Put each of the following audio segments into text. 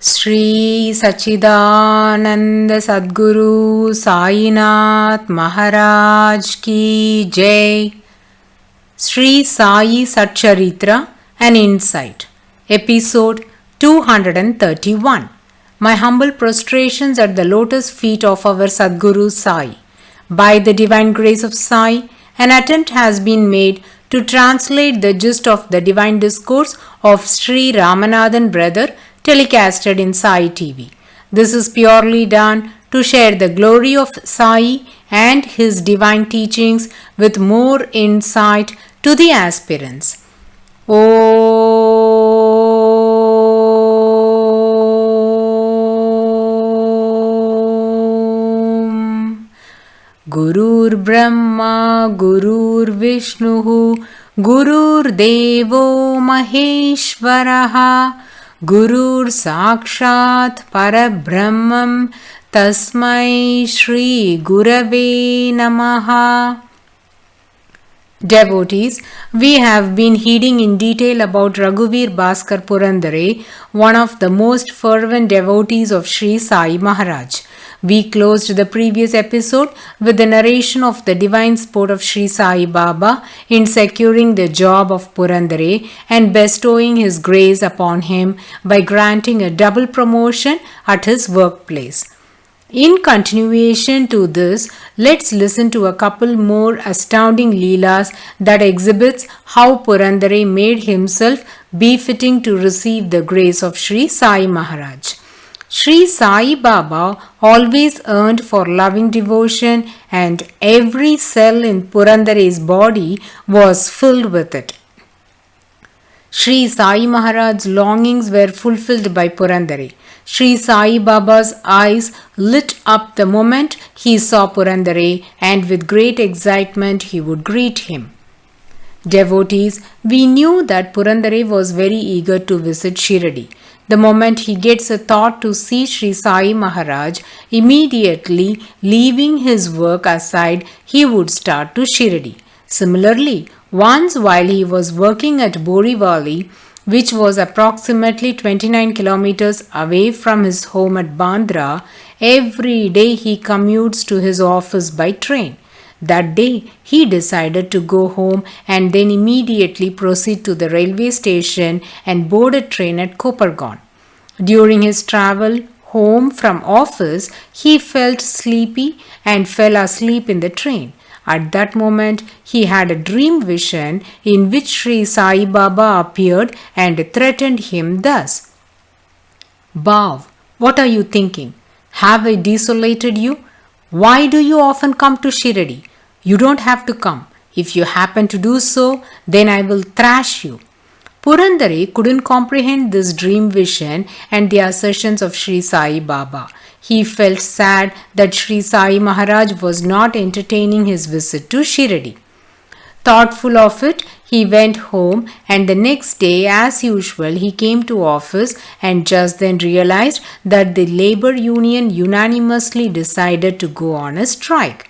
Sri Sachidananda Sadguru Sainath Maharaj Ki Jai. Sri Sai SATCHARITRA, an Insight. Episode 231. My humble prostrations at the lotus feet of our Sadguru Sai. By the divine grace of Sai, an attempt has been made to translate the gist of the divine discourse of Sri Ramanathan brother telecasted in Sai TV. This is purely done to share the glory of Sai and his divine teachings with more insight to the aspirants. Om Gurur Brahma Gurur Vishnu Gurur Devo Maheshwaraha Gurur Sakshat Parabrahmam Tasmai Shri Gurave Namaha. Devotees, we have been heeding in detail about Raghuveer Bhaskar Purandare, one of the most fervent devotees of Sri Sai Maharaj. We closed the previous episode with the narration of the divine sport of Sri Sai Baba in securing the job of Purandare and bestowing his grace upon him by granting a double promotion at his workplace. In continuation to this, let's listen to a couple more astounding leelas that exhibits how Purandare made himself befitting to receive the grace of Sri Sai Maharaj. Sri Sai Baba always yearned for loving devotion and every cell in Purandare's body was filled with it. Sri Sai Maharaj's longings were fulfilled by Purandare. Sri Sai Baba's eyes lit up the moment he saw Purandare, and with great excitement he would greet him. Devotees, we knew that Purandare was very eager to visit Shiradi. The moment he gets a thought to see Sri Sai Maharaj, immediately leaving his work aside, he would start to Shiradi. Similarly, once while he was working at Borivali, which was approximately 29 kilometers away from his home at Bandra, every day he commutes to his office by train. That day, he decided to go home and then immediately proceed to the railway station and board a train at Kopargaon. During his travel home from office, he felt sleepy and fell asleep in the train. At that moment, he had a dream vision in which Sri Sai Baba appeared and threatened him thus. Bhav, what are you thinking? Have I desolated you? Why do you often come to Shiradi? You don't have to come. If you happen to do so, then I will thrash you. Purandare couldn't comprehend this dream vision and the assertions of Sri Sai Baba. He felt sad that Sri Sai Maharaj was not entertaining his visit to Shiradi. Thoughtful of it, he went home, and the next day, as usual, he came to office and just then realized that the labor union unanimously decided to go on a strike.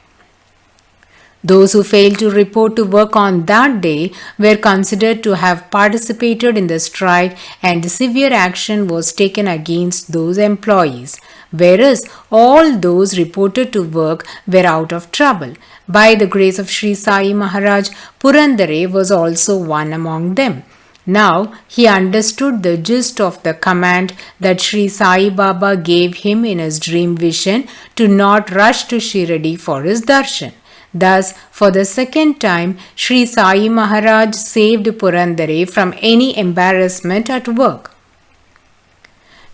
Those who failed to report to work on that day were considered to have participated in the strike, and severe action was taken against those employees, whereas all those reported to work were out of trouble. By the grace of Sri Sai Maharaj, Purandare was also one among them. Now he understood the gist of the command that Sri Sai Baba gave him in his dream vision to not rush to Shiradi for his darshan. Thus, for the second time, Sri Sai Maharaj saved Purandare from any embarrassment at work.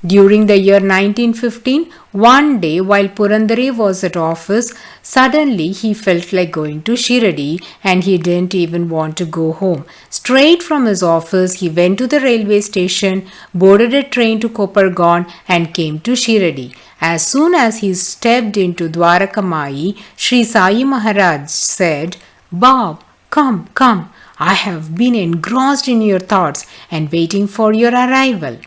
During the year 1915, one day while Purandare was at office, suddenly he felt like going to Shiradi and he didn't even want to go home. Straight from his office, he went to the railway station, boarded a train to Kopargaon and came to Shiradi. As soon as he stepped into Dwarakamai, Sri Sai Maharaj said, Bhav, come, come. I have been engrossed in your thoughts and waiting for your arrival.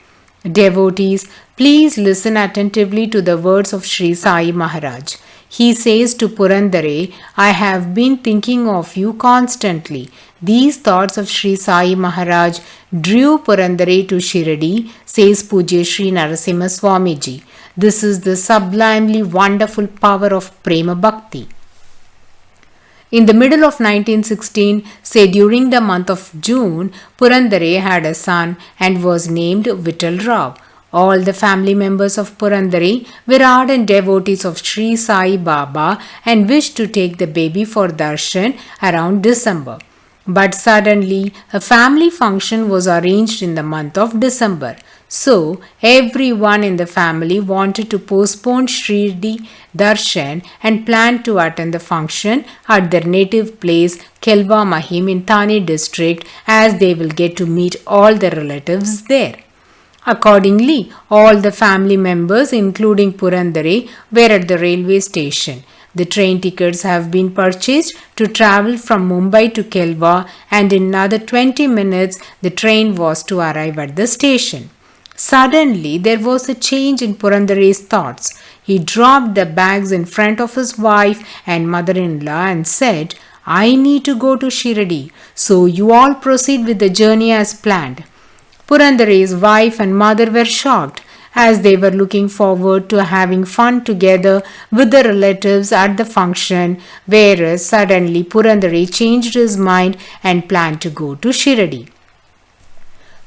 Devotees, please listen attentively to the words of Sri Sai Maharaj. He says to Purandare, I have been thinking of you constantly. These thoughts of Sri Sai Maharaj drew Purandare to Shiradi, says Pujya Sri Narasimha Swamiji. This is the sublimely wonderful power of Prema Bhakti. In the middle of 1916, say during the month of June, Purandare had a son and was named Vittal Rao. All the family members of Purandare were ardent devotees of Sri Sai Baba and wished to take the baby for darshan around December. But suddenly, a family function was arranged in the month of December. So, everyone in the family wanted to postpone Shirdi Darshan and planned to attend the function at their native place, Kelva Mahim in Thane district, as they will get to meet all their relatives there. Accordingly, all the family members, including Purandare, were at the railway station. The train tickets have been purchased to travel from Mumbai to Kelva, and in another 20 minutes the train was to arrive at the station. Suddenly there was a change in Purandare's thoughts. He dropped the bags in front of his wife and mother-in-law and said, I need to go to Shiradi, so you all proceed with the journey as planned. Purandare's wife and mother were shocked, as they were looking forward to having fun together with the relatives at the function, whereas suddenly Purandare changed his mind and planned to go to Shiradi.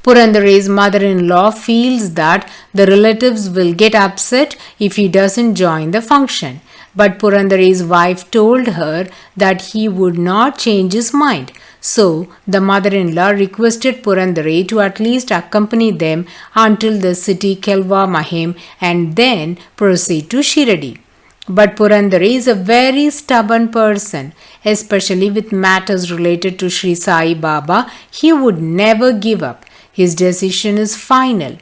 Purandare's mother-in-law feels that the relatives will get upset if he doesn't join the function. But Purandare's wife told her that he would not change his mind. So, the mother-in-law requested Purandare to at least accompany them until the city Kelva Mahim and then proceed to Shiradi. But Purandare is a very stubborn person, especially with matters related to Sri Sai Baba. He would never give up. His decision is final.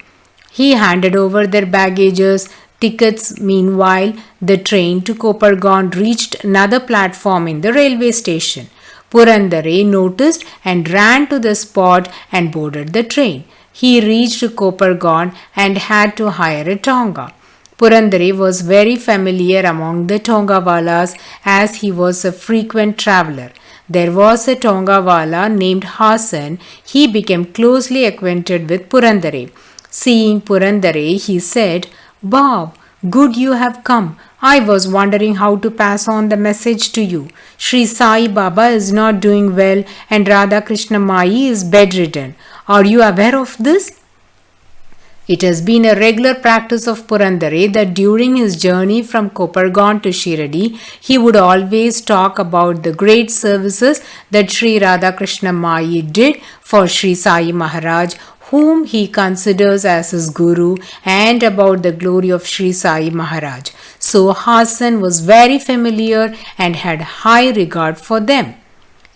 He handed over their baggages, tickets. Meanwhile, the train to Kopargaon reached another platform in the railway station. Purandare noticed and ran to the spot and boarded the train. He reached Kopargaon and had to hire a tonga. Purandare was very familiar among the Tongawalas as he was a frequent traveller. There was a Tongawala named Hassan. He became closely acquainted with Purandare. Seeing Purandare, he said, Bob, good you have come. I was wondering how to pass on the message to you. Sri Sai Baba is not doing well and Radha Krishna Mai is bedridden. Are you aware of this? It has been a regular practice of Purandare that during his journey from Kopargaon to Shiradi, he would always talk about the great services that Sri Radha Krishna Mai did for Sri Sai Maharaj, whom he considers as his guru, and about the glory of Sri Sai Maharaj. So Hassan was very familiar and had high regard for them.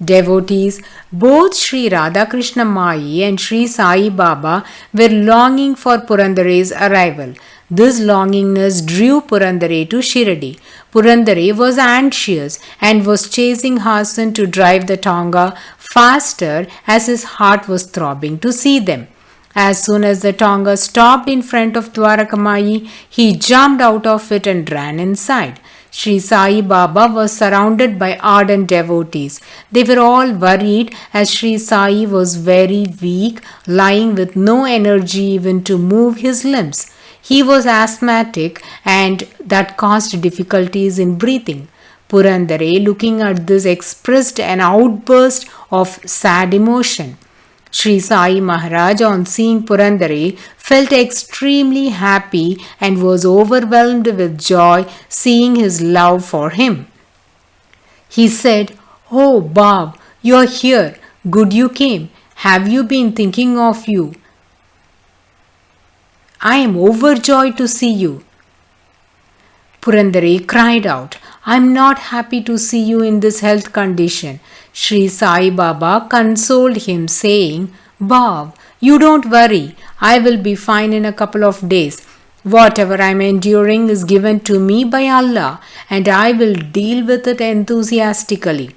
Devotees, both Sri Radha Krishna Mai and Sri Sai Baba were longing for Purandare's arrival. This longingness drew Purandare to Shiradi. Purandare was anxious and was chasing Hassan to drive the tonga faster as his heart was throbbing to see them. As soon as the tonga stopped in front of Dwarakamai, he jumped out of it and ran inside. Sri Sai Baba was surrounded by ardent devotees. They were all worried as Sri Sai was very weak, lying with no energy even to move his limbs. He was asthmatic and that caused difficulties in breathing. Purandare, looking at this, expressed an outburst of sad emotion. Sri Sai Maharaj, on seeing Purandare, felt extremely happy and was overwhelmed with joy seeing his love for him. He said, "Oh Bab, you are here. Good you came. Have you been thinking of you? I am overjoyed to see you." Purandare cried out, "I am not happy to see you in this health condition." Sri Sai Baba consoled him, saying, "Bab, you don't worry. I will be fine in a couple of days. Whatever I am enduring is given to me by Allah, and I will deal with it enthusiastically.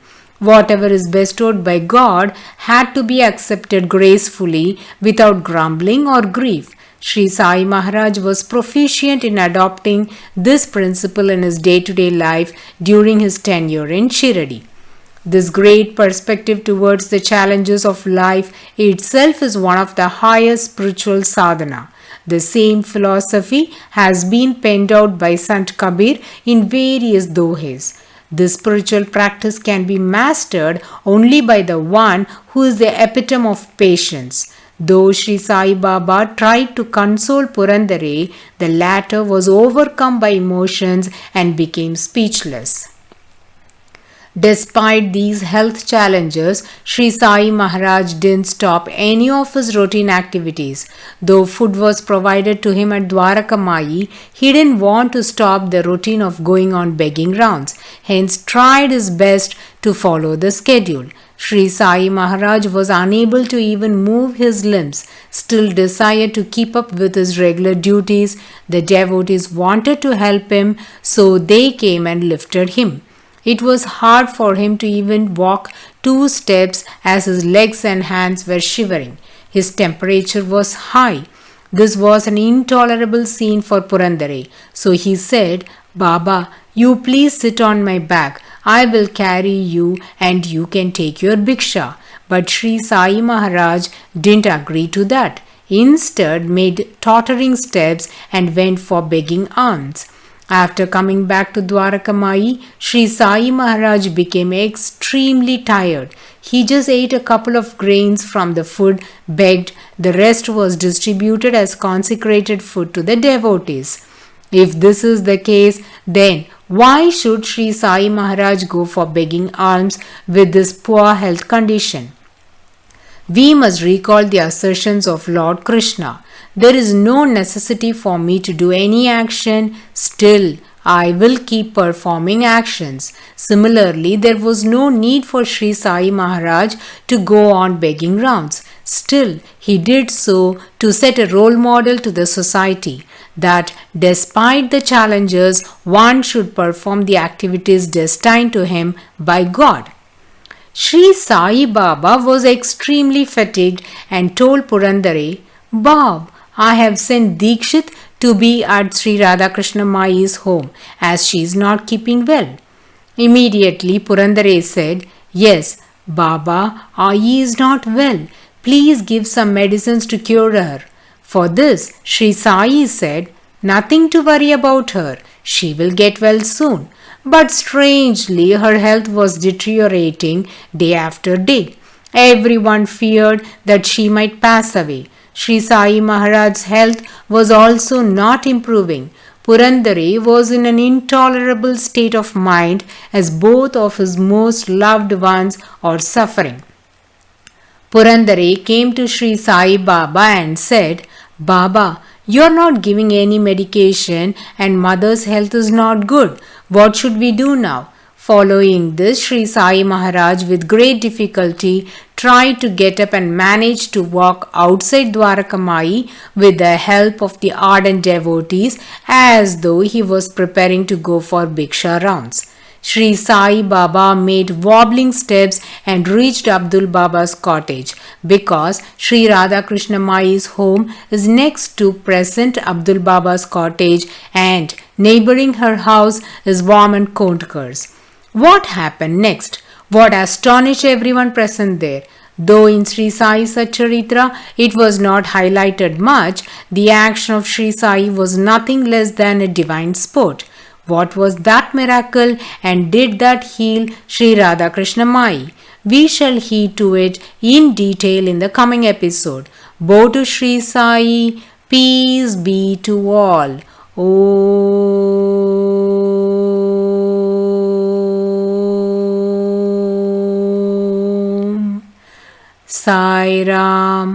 Whatever is bestowed by God had to be accepted gracefully without grumbling or grief. Sri Sai Maharaj was proficient in adopting this principle in his day-to-day life during his tenure in Shiradi. This great perspective towards the challenges of life itself is one of the highest spiritual sadhana. The same philosophy has been penned out by Sant Kabir in various dohes. This spiritual practice can be mastered only by the one who is the epitome of patience. Though Sri Sai Baba tried to console Purandare, the latter was overcome by emotions and became speechless. Despite these health challenges, Sri Sai Maharaj didn't stop any of his routine activities. Though food was provided to him at Dwaraka he didn't want to stop the routine of going on begging rounds, hence tried his best to follow the schedule. Sri Sai Maharaj was unable to even move his limbs, still desired to keep up with his regular duties. The devotees wanted to help him, so they came and lifted him. It was hard for him to even walk 2 steps as his legs and hands were shivering. His temperature was high. This was an intolerable scene for Purandare. So he said, "Baba, you please sit on my back. I will carry you and you can take your bhiksha." But Sri Sai Maharaj didn't agree to that. Instead, made tottering steps and went for begging alms. After coming back to Dwaraka Sri Sai Maharaj became extremely tired. He just ate a couple of grains from the food, begged. The rest was distributed as consecrated food to the devotees. If this is the case, then why should Sri Sai Maharaj go for begging alms with this poor health condition? We must recall the assertions of Lord Krishna. There is no necessity for me to do any action, still I will keep performing actions. Similarly, there was no need for Sri Sai Maharaj to go on begging rounds. Still, he did so to set a role model to the society that despite the challenges, one should perform the activities destined to him by God. Sri Sai Baba was extremely fatigued and told Purandare, "Bab, I have sent Dikshit to be at Sri Radhakrishna Mai's home as she is not keeping well." Immediately Purandare said, "Yes, Baba, Ai is not well. Please give some medicines to cure her." For this, Sri Sai said, "Nothing to worry about her. She will get well soon." But strangely, her health was deteriorating day after day. Everyone feared that she might pass away. Sri Sai Maharaj's health was also not improving. Purandare was in an intolerable state of mind as both of his most loved ones are suffering. Purandare came to Sri Sai Baba and said, "Baba, you are not giving any medication and mother's health is not good. What should we do now?" Following this, Sri Sai Maharaj with great difficulty tried to get up and managed to walk outside Dwaraka with the help of the ardent devotees as though he was preparing to go for bhiksha rounds. Sri Sai Baba made wobbling steps and reached Abdul Baba's cottage because Sri Radhakrishna Mai's home is next to present Abdul Baba's cottage and neighboring her house is Vaman Kondkar's. What happened next? What astonished everyone present there? Though in Sri Sai SATCHARITRA it was not highlighted much, the action of Sri Sai was nothing less than a divine sport. What was that miracle and did that heal Sri Radhakrishna Mai? We shall heed to it in detail in the coming episode. Bo to Sri Sai, peace be to all. Om Sai Ram.